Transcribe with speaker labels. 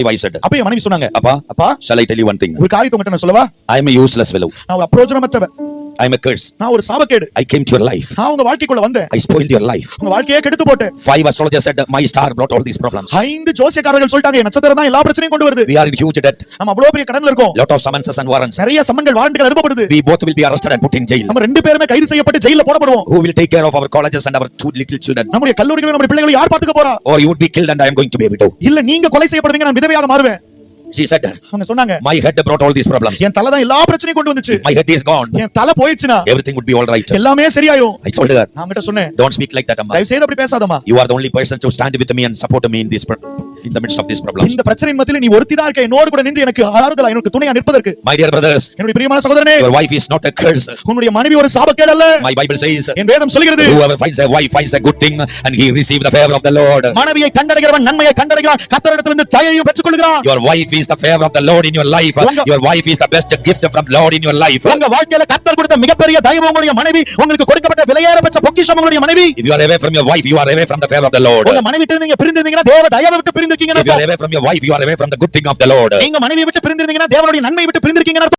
Speaker 1: wife said,
Speaker 2: அப்ப என் மனைவி சொன்னாங்க,
Speaker 1: Appa,
Speaker 2: அப்பா
Speaker 1: shall I tell you one thing?
Speaker 2: ஒரு காரியத்தை உங்ககிட்ட நான் சொல்லவா?
Speaker 1: I am a useless fellow.
Speaker 2: நான் ஒரு அப்பிரயோஜனமற்றவன்,
Speaker 1: I am a curse.
Speaker 2: நான் ஒரு சாபக்கேடு.
Speaker 1: I came to your life.
Speaker 2: நான் உங்க வாழ்க்கைக்குள்ள வந்தேன்,
Speaker 1: I spoiled your life.
Speaker 2: உங்க வாழ்க்கையே கெடுத்து போட்டேன்.
Speaker 1: 5 astrologers said, my star brought all these problems.
Speaker 2: 5 ஜோசியக்காரர்கள் சொல்லிட்டாங்க, என் நட்சத்திரம் தான் எல்லா பிரச்சனையும் கொண்டு வருது.
Speaker 1: We are in huge debt.
Speaker 2: நம்ம அவ்வளவு பெரிய கடன்ல இருக்கோம்.
Speaker 1: Lot of summonses and warrants.
Speaker 2: நிறைய சம்மன்கள் வாரண்டுகள் அனுப்பப்படுது.
Speaker 1: We both will be arrested and put in jail.
Speaker 2: நம்ம ரெண்டு பேருமே கைது செய்யப்பட்டு ஜெயில்ல போடப்படுவோம்.
Speaker 1: Who will take care of our colleges and our 2 little children?
Speaker 2: நம்முடைய கல்லூரிகளை நம்முடைய பிள்ளைகளை யார் பாத்துக்க போறா?
Speaker 1: Or you would be killed and I am going to be a widow.
Speaker 2: இல்ல நீங்க கொலை செய்யப்படுவீங்க, நான் விதவையாக மாறுவேன்.
Speaker 1: She said,
Speaker 2: அவங்க சொன்னாங்க,
Speaker 1: my head brought all these problems.
Speaker 2: என் தலை தான் எல்லா பிரச்சனையும் கொண்டு வந்துச்சு.
Speaker 1: My head is gone.
Speaker 2: என் தலை போயிடுச்சுனா
Speaker 1: Everything would be all right.
Speaker 2: எல்லாமே சரியாயும்.
Speaker 1: I told her,
Speaker 2: நான் கிட்ட சொன்னேன்,
Speaker 1: don't speak like that, Amma.
Speaker 2: தயவு செய்து அப்படி பேசாதம்மா.
Speaker 1: You are the only person to stand with me and support me in the midst of this problem.
Speaker 2: இந்த பிரச்சனையின் மத்தியில நீ ஒருத்தி தான் இருக்க, என்னோடு கூட நின்று எனக்கு ஆறுதலா, எனக்கு துணையா நிற்பதற்கு.
Speaker 1: My dear brothers,
Speaker 2: என்னுடைய பிரியமான சகோதரனே,
Speaker 1: your wife is not a curse.
Speaker 2: உன்னுடைய மனைவி ஒரு சாபக்கேடு அல்ல.
Speaker 1: My Bible says,
Speaker 2: என் வேதம் சொல்கிறது,
Speaker 1: whoever finds a wife finds a good thing and he receives the favor of the Lord.
Speaker 2: மனைவியை கண்டடைகிறவன் நன்மையை கண்டடைகிறான், கர்த்தரிடத்திலிருந்து தயையும் பெற்றுக்கொள்கிறான்.
Speaker 1: Your wife is the favor of the Lord in your life. Your wife is the best gift from Lord in your life.
Speaker 2: உங்க வாழ்க்கையில கர்த்தர் கொடுத்த மிகப்பெரிய தயவு உங்களுடைய மனைவி, உங்களுக்கு கொடுக்கப்பட்ட விலையேறப்பட்ட பொக்கிஷம் உங்களுடைய மனைவி.
Speaker 1: If you are away from your wife, you are away from the favor of the Lord.
Speaker 2: உங்க மனைவி விட்டு நீங்க பிரிந்திருந்தீங்கன்னா தேவ தயவை விட்டு பிரிந்திருக்கீங்கன்னு
Speaker 1: If you are away from your wife, you are away from the good thing of the Lord.
Speaker 2: நீங்க மனைவி விட்டு பிரிந்திருந்தீங்கன்னா தேவனுடைய நன்மை விட்டு பிரிந்திருக்கீங்கன்னு